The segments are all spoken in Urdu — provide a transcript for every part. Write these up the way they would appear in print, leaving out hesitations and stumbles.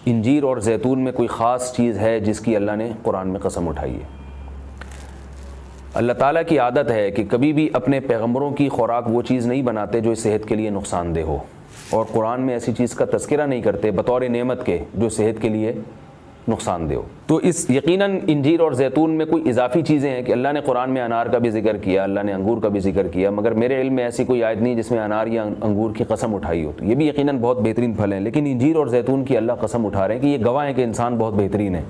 انجیر اور زیتون میں کوئی خاص چیز ہے جس کی اللہ نے قرآن میں قسم اٹھائی ہے؟ اللہ تعالیٰ کی عادت ہے کہ کبھی بھی اپنے پیغمبروں کی خوراک وہ چیز نہیں بناتے جو صحت کے لیے نقصان دہ ہو، اور قرآن میں ایسی چیز کا تذکرہ نہیں کرتے بطور نعمت کے جو صحت کے لیے نقصان دہ ہو۔ تو اس یقیناً انجیر اور زیتون میں کوئی اضافی چیزیں ہیں کہ اللہ نے قرآن میں انار کا بھی ذکر کیا، اللہ نے انگور کا بھی ذکر کیا، مگر میرے علم میں ایسی کوئی آیت نہیں جس میں انار یا انگور کی قسم اٹھائی ہو۔ تو یہ بھی یقیناً بہت بہترین پھل ہیں، لیکن انجیر اور زیتون کی اللہ قسم اٹھا رہے ہیں کہ یہ گواہ ہیں کہ انسان بہت بہترین ہے۔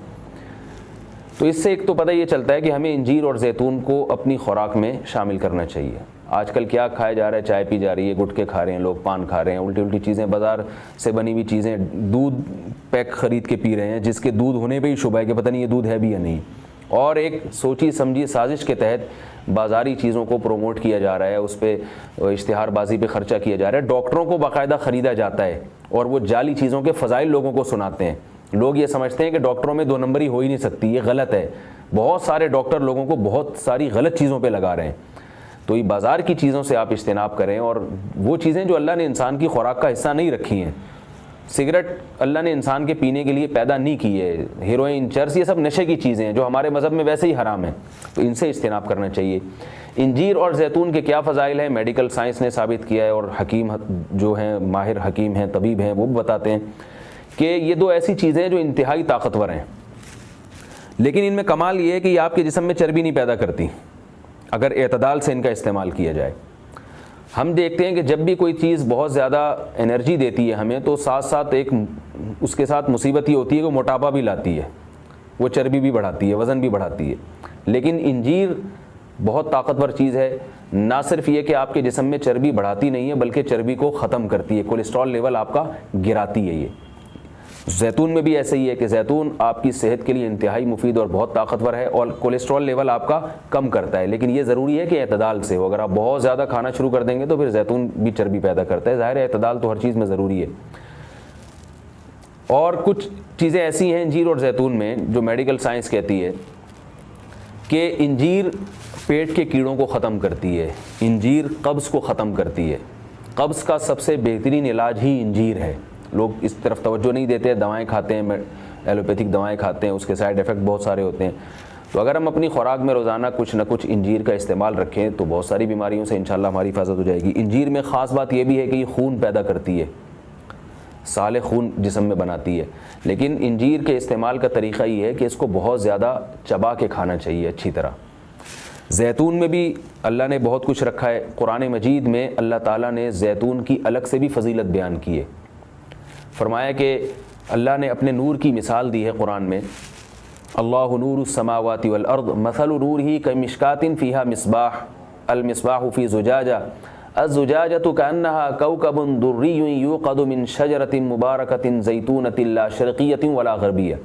تو اس سے ایک تو پتہ یہ چلتا ہے کہ ہمیں انجیر اور زیتون کو اپنی خوراک میں شامل کرنا چاہیے۔ آج کل کیا کھایا جا رہا ہے؟ چائے پی جا رہی ہے، گٹکے کھا رہے ہیں لوگ، پان کھا رہے ہیں، الٹی الٹی چیزیں، بازار سے بنی ہوئی چیزیں، دودھ پیک خرید کے پی رہے ہیں جس کے دودھ ہونے پہ ہی شبہ ہے کہ پتہ نہیں یہ دودھ ہے بھی یا نہیں، اور ایک سوچی سمجھی سازش کے تحت بازاری چیزوں کو پروموٹ کیا جا رہا ہے، اس پہ اشتہار بازی پہ خرچہ کیا جا رہا ہے، ڈاکٹروں کو باقاعدہ خریدا جاتا ہے اور وہ جعلی چیزوں کے فضائل لوگوں کو سناتے ہیں۔ لوگ یہ سمجھتے ہیں کہ ڈاکٹروں میں دو نمبری ہو ہی نہیں سکتی، یہ غلط ہے۔ بہت سارے ڈاکٹر لوگوں کو بہت ساری غلط چیزوں پہ لگا رہے ہیں۔ تو یہ بازار کی چیزوں سے آپ اجتناب کریں، اور وہ چیزیں جو اللہ نے انسان کی خوراک کا حصہ نہیں رکھی ہیں، سگریٹ اللہ نے انسان کے پینے کے لیے پیدا نہیں کی ہے، ہیروئن، چرس، یہ سب نشے کی چیزیں ہیں جو ہمارے مذہب میں ویسے ہی حرام ہیں، تو ان سے اجتناب کرنا چاہیے۔ انجیر اور زیتون کے کیا فضائل ہیں؟ میڈیکل سائنس نے ثابت کیا ہے، اور حکیم جو ہیں، ماہر حکیم ہیں، طبیب ہیں، وہ بھی بتاتے ہیں کہ یہ دو ایسی چیزیں ہیں جو انتہائی طاقتور ہیں، لیکن ان میں کمال یہ ہے کہ یہ آپ کے جسم میں چربی نہیں پیدا کرتی اگر اعتدال سے ان کا استعمال کیا جائے۔ ہم دیکھتے ہیں کہ جب بھی کوئی چیز بہت زیادہ انرجی دیتی ہے ہمیں، تو ساتھ ساتھ ایک اس کے ساتھ مصیبت یہ ہوتی ہے کہ موٹاپا بھی لاتی ہے، وہ چربی بھی بڑھاتی ہے، وزن بھی بڑھاتی ہے۔ لیکن انجیر بہت طاقتور چیز ہے، نہ صرف یہ کہ آپ کے جسم میں چربی بڑھاتی نہیں ہے بلکہ چربی کو ختم کرتی ہے، کولیسٹرول لیول آپ کا گراتی ہے۔ یہ زیتون میں بھی ایسے ہی ہے کہ زیتون آپ کی صحت کے لیے انتہائی مفید اور بہت طاقتور ہے، اور کولیسٹرول لیول آپ کا کم کرتا ہے، لیکن یہ ضروری ہے کہ اعتدال سے ہو۔ اگر آپ بہت زیادہ کھانا شروع کر دیں گے تو پھر زیتون بھی چربی پیدا کرتا ہے، ظاہر ہے اعتدال تو ہر چیز میں ضروری ہے۔ اور کچھ چیزیں ایسی ہیں انجیر اور زیتون میں جو میڈیکل سائنس کہتی ہے کہ انجیر پیٹ کے کیڑوں کو ختم کرتی ہے، انجیر قبض کو ختم کرتی ہے، قبض کا سب سے بہترین علاج ہی انجیر ہے۔ لوگ اس طرف توجہ نہیں دیتے، دوائیں کھاتے ہیں، ایلوپیتھک دوائیں کھاتے ہیں، اس کے سائیڈ ایفیکٹ بہت سارے ہوتے ہیں۔ تو اگر ہم اپنی خوراک میں روزانہ کچھ نہ کچھ انجیر کا استعمال رکھیں تو بہت ساری بیماریوں سے انشاءاللہ ہماری حفاظت ہو جائے گی۔ انجیر میں خاص بات یہ بھی ہے کہ یہ خون پیدا کرتی ہے، صالح خون جسم میں بناتی ہے، لیکن انجیر کے استعمال کا طریقہ یہ ہے کہ اس کو بہت زیادہ چبا کے کھانا چاہیے اچھی طرح۔ زیتون میں بھی اللہ نے بہت کچھ رکھا ہے، قرآن مجید میں اللہ تعالیٰ نے زیتون کی الگ سے بھی فضیلت بیان کی ہے۔ فرمایا کہ اللہ نے اپنے نور کی مثال دی ہے قرآن میں، اللہ نور السماوات والارض مثل نورہ کمشکاۃ فیہا مصباح المصباح فی زجاجہ الزجاجۃ کأنہا کوکب دری یوقد من شجرۃ مبارکۃ زیتونۃ لا شرقیۃ ولا غربیہ۔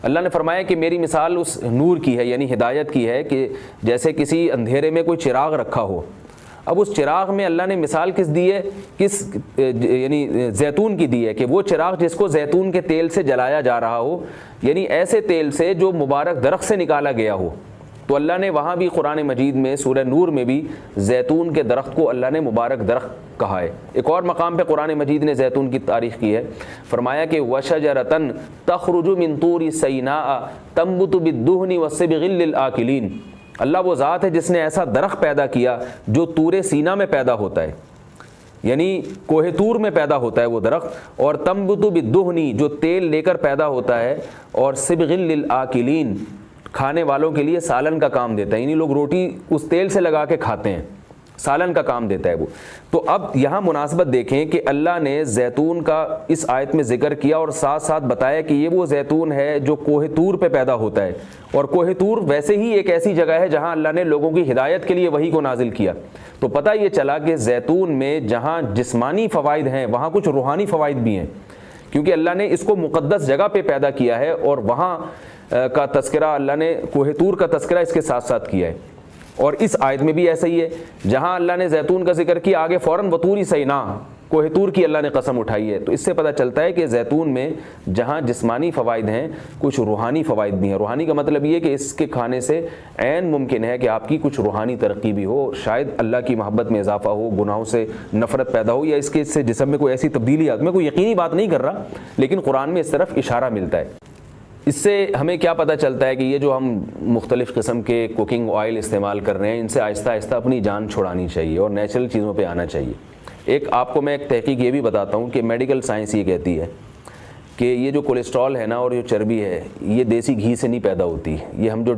اللہ نے فرمایا کہ میری مثال اس نور کی ہے، یعنی ہدایت کی ہے، کہ جیسے کسی اندھیرے میں کوئی چراغ رکھا ہو۔ اب اس چراغ میں اللہ نے مثال کس دی ہے؟ یعنی زیتون کی دی ہے، کہ وہ چراغ جس کو زیتون کے تیل سے جلایا جا رہا ہو، یعنی ایسے تیل سے جو مبارک درخت سے نکالا گیا ہو۔ تو اللہ نے وہاں بھی قرآن مجید میں سورہ نور میں بھی زیتون کے درخت کو اللہ نے مبارک درخت کہا ہے۔ ایک اور مقام پہ قرآن مجید نے زیتون کی تعریف کی ہے، فرمایا کہ وَشَجَرَةً تَخْرُجُ مِن طُورِ سَيْنَاءَ تَنبُتُ بِالدُّهْنِ وَالصِّبْغِ لِلْآكِلِينَ۔ اللہ وہ ذات ہے جس نے ایسا درخت پیدا کیا جو طور سینا میں پیدا ہوتا ہے، یعنی کوہ طور میں پیدا ہوتا ہے وہ درخت، اور تنبت بالدہن جو تیل لے کر پیدا ہوتا ہے، اور صبغ للآکلین کھانے والوں کے لیے سالن کا کام دیتا ہے، یعنی لوگ روٹی اس تیل سے لگا کے کھاتے ہیں، سالن کا کام دیتا ہے وہ۔ تو اب یہاں مناسبت دیکھیں کہ اللہ نے زیتون کا اس آیت میں ذکر کیا اور ساتھ ساتھ بتایا کہ یہ وہ زیتون ہے جو کوہ طور پہ پیدا ہوتا ہے، اور کوہ طور ویسے ہی ایک ایسی جگہ ہے جہاں اللہ نے لوگوں کی ہدایت کے لیے وحی کو نازل کیا۔ تو پتہ یہ چلا کہ زیتون میں جہاں جسمانی فوائد ہیں وہاں کچھ روحانی فوائد بھی ہیں، کیونکہ اللہ نے اس کو مقدس جگہ پہ پیدا کیا ہے، اور وہاں کا تذکرہ اللہ نے کوہ طور کا تذکرہ اس کے ساتھ ساتھ کیا ہے۔ اور اس آیت میں بھی ایسا ہی ہے، جہاں اللہ نے زیتون کا ذکر کیا آگے فوراً وطور سینا، کوہ طور کی اللہ نے قسم اٹھائی ہے۔ تو اس سے پتہ چلتا ہے کہ زیتون میں جہاں جسمانی فوائد ہیں کچھ روحانی فوائد بھی ہیں۔ روحانی کا مطلب یہ کہ اس کے کھانے سے عین ممکن ہے کہ آپ کی کچھ روحانی ترقی بھی ہو، شاید اللہ کی محبت میں اضافہ ہو، گناہوں سے نفرت پیدا ہو، یا اس کے سے جسم میں کوئی ایسی تبدیلی آتی۔ میں کوئی یقینی بات نہیں کر رہا، لیکن قرآن میں اس طرف اشارہ ملتا ہے۔ اس سے ہمیں کیا پتہ چلتا ہے کہ یہ جو ہم مختلف قسم کے کوکنگ آئل استعمال کر رہے ہیں، ان سے آہستہ آہستہ اپنی جان چھڑانی چاہیے اور نیچرل چیزوں پہ آنا چاہیے۔ ایک آپ کو میں ایک تحقیق یہ بھی بتاتا ہوں کہ میڈیکل سائنس یہ کہتی ہے کہ یہ جو کولیسٹرول ہے نا اور جو چربی ہے یہ دیسی گھی سے نہیں پیدا ہوتی، یہ ہم جو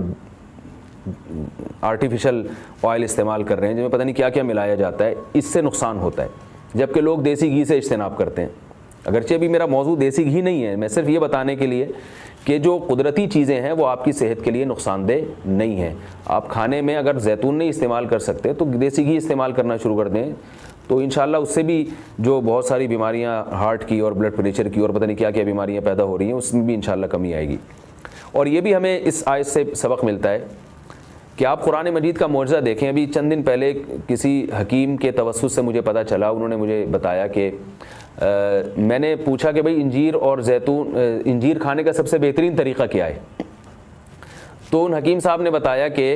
آرٹیفیشل آئل استعمال کر رہے ہیں جن میں پتہ نہیں کیا کیا ملایا جاتا ہے، اس سے نقصان ہوتا ہے، جبکہ لوگ دیسی گھی سے اجتناب کرتے ہیں۔ اگرچہ بھی میرا موضوع دیسی گھی نہیں ہے، میں صرف یہ بتانے کے لیے کہ جو قدرتی چیزیں ہیں وہ آپ کی صحت کے لیے نقصان دہ نہیں ہیں۔ آپ کھانے میں اگر زیتون نہیں استعمال کر سکتے تو دیسی گھی استعمال کرنا شروع کر دیں، تو انشاءاللہ اس سے بھی جو بہت ساری بیماریاں ہارٹ کی اور بلڈ پریشر کی اور پتہ نہیں کیا کیا بیماریاں پیدا ہو رہی ہیں اس میں بھی انشاءاللہ کمی آئے گی۔ اور یہ بھی ہمیں اس آیت سے سبق ملتا ہے کہ آپ قرآن مجید کا معجزہ دیکھیں۔ ابھی چند دن پہلے کسی حکیم کے توسط سے مجھے پتہ چلا، انہوں نے مجھے بتایا کہ میں نے پوچھا کہ بھئی انجیر اور زیتون، انجیر کھانے کا سب سے بہترین طریقہ کیا ہے؟ تو ان حکیم صاحب نے بتایا کہ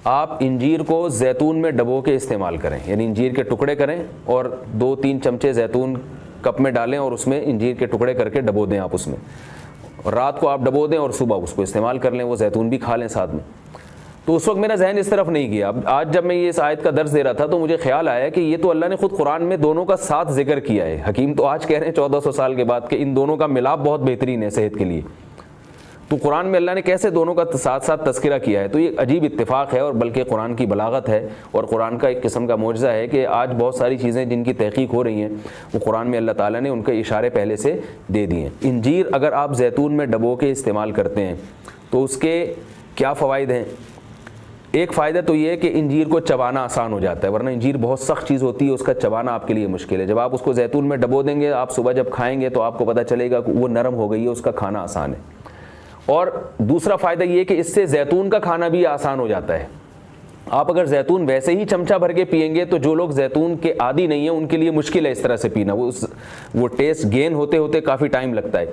آپ انجیر کو زیتون میں ڈبو کے استعمال کریں، یعنی انجیر کے ٹکڑے کریں اور 2-3 چمچے زیتون کپ میں ڈالیں اور اس میں انجیر کے ٹکڑے کر کے ڈبو دیں آپ اس میں، اور رات کو آپ ڈبو دیں اور صبح اس کو استعمال کر لیں، وہ زیتون بھی کھا لیں ساتھ میں۔ تو اس وقت میرا ذہن اس طرف نہیں گیا۔ اب آج جب میں یہ اس آیت کا درس دے رہا تھا تو مجھے خیال آیا کہ یہ تو اللہ نے خود قرآن میں دونوں کا ساتھ ذکر کیا ہے۔ حکیم تو آج کہہ رہے ہیں 1400 سال کے بعد کہ ان دونوں کا ملاپ بہت بہترین ہے صحت کے لیے، تو قرآن میں اللہ نے کیسے دونوں کا ساتھ ساتھ تذکرہ کیا ہے؟ تو یہ عجیب اتفاق ہے، اور بلکہ قرآن کی بلاغت ہے اور قرآن کا ایک قسم کا معجزہ ہے کہ آج بہت ساری چیزیں جن کی تحقیق ہو رہی ہیں وہ قرآن میں اللہ تعالیٰ نے ان کے اشارے پہلے سے دے دیے ہیں۔ انجیر اگر آپ زیتون میں ڈبو کے استعمال کرتے ہیں تو اس کے کیا فوائد ہیں؟ ایک فائدہ تو یہ ہے کہ انجیر کو چبانا آسان ہو جاتا ہے، ورنہ انجیر بہت سخت چیز ہوتی ہے، اس کا چبانا آپ کے لیے مشکل ہے۔ جب آپ اس کو زیتون میں ڈبو دیں گے، آپ صبح جب کھائیں گے تو آپ کو پتہ چلے گا کہ وہ نرم ہو گئی ہے، اس کا کھانا آسان ہے۔ اور دوسرا فائدہ یہ کہ اس سے زیتون کا کھانا بھی آسان ہو جاتا ہے۔ آپ اگر زیتون ویسے ہی چمچہ بھر کے پئیں گے تو جو لوگ زیتون کے عادی نہیں ہیں ان کے لیے مشکل ہے اس طرح سے پینا، وہ ٹیسٹ گین ہوتے ہوتے کافی ٹائم لگتا ہے۔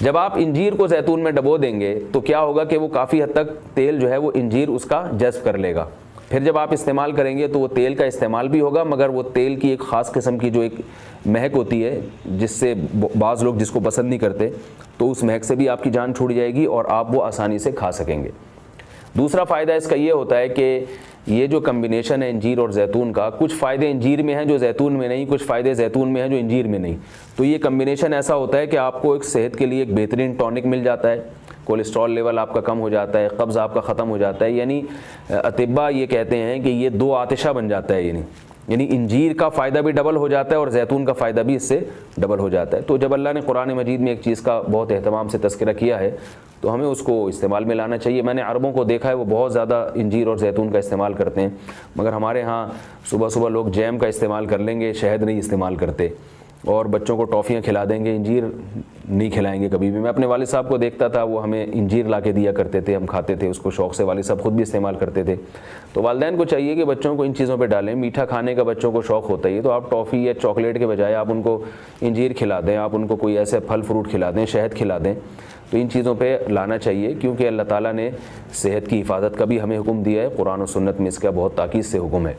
جب آپ انجیر کو زیتون میں ڈبو دیں گے تو کیا ہوگا کہ وہ کافی حد تک تیل جو ہے وہ انجیر اس کا جذب کر لے گا، پھر جب آپ استعمال کریں گے تو وہ تیل کا استعمال بھی ہوگا، مگر وہ تیل کی ایک خاص قسم کی جو ایک مہک ہوتی ہے جس سے بعض لوگ جس کو پسند نہیں کرتے، تو اس مہک سے بھی آپ کی جان چھوٹ جائے گی اور آپ وہ آسانی سے کھا سکیں گے۔ دوسرا فائدہ اس کا یہ ہوتا ہے کہ یہ جو کمبینیشن ہے انجیر اور زیتون کا، کچھ فائدے انجیر میں ہیں جو زیتون میں نہیں، کچھ فائدے زیتون میں ہیں جو انجیر میں نہیں، تو یہ کمبینیشن ایسا ہوتا ہے کہ آپ کو ایک صحت کے لیے ایک بہترین ٹونک مل جاتا ہے، کولیسٹرول لیول آپ کا کم ہو جاتا ہے، قبض آپ کا ختم ہو جاتا ہے، یعنی اطباء یہ کہتے ہیں کہ یہ 2 آتشہ بن جاتا ہے، یعنی انجیر کا فائدہ بھی ڈبل ہو جاتا ہے اور زیتون کا فائدہ بھی اس سے ڈبل ہو جاتا ہے۔ تو جب اللہ نے قرآن مجید میں ایک چیز کا بہت اہتمام سے تذکرہ کیا ہے تو ہمیں اس کو استعمال میں لانا چاہیے۔ میں نے عربوں کو دیکھا ہے وہ بہت زیادہ انجیر اور زیتون کا استعمال کرتے ہیں، مگر ہمارے ہاں صبح صبح لوگ جیم کا استعمال کر لیں گے، شہد نہیں استعمال کرتے، اور بچوں کو ٹافیاں کھلا دیں گے، انجیر نہیں کھلائیں گے کبھی بھی۔ میں اپنے والد صاحب کو دیکھتا تھا، وہ ہمیں انجیر لا کے دیا کرتے تھے، ہم کھاتے تھے اس کو شوق سے، والد صاحب خود بھی استعمال کرتے تھے۔ تو والدین کو چاہیے کہ بچوں کو ان چیزوں پہ ڈالیں، میٹھا کھانے کا بچوں کو شوق ہوتا ہے، تو آپ ٹافی یا چاکلیٹ کے بجائے آپ ان کو انجیر کھلا دیں، آپ ان کو کوئی ایسے پھل فروٹ کھلا دیں، شہد کھلا دیں، تو ان چیزوں پہ لانا چاہیے، کیونکہ اللہ تعالیٰ نے صحت کی حفاظت کا بھی ہمیں حکم دیا ہے، قرآن و سنت میں اس کا بہت تاکید سے حکم ہے۔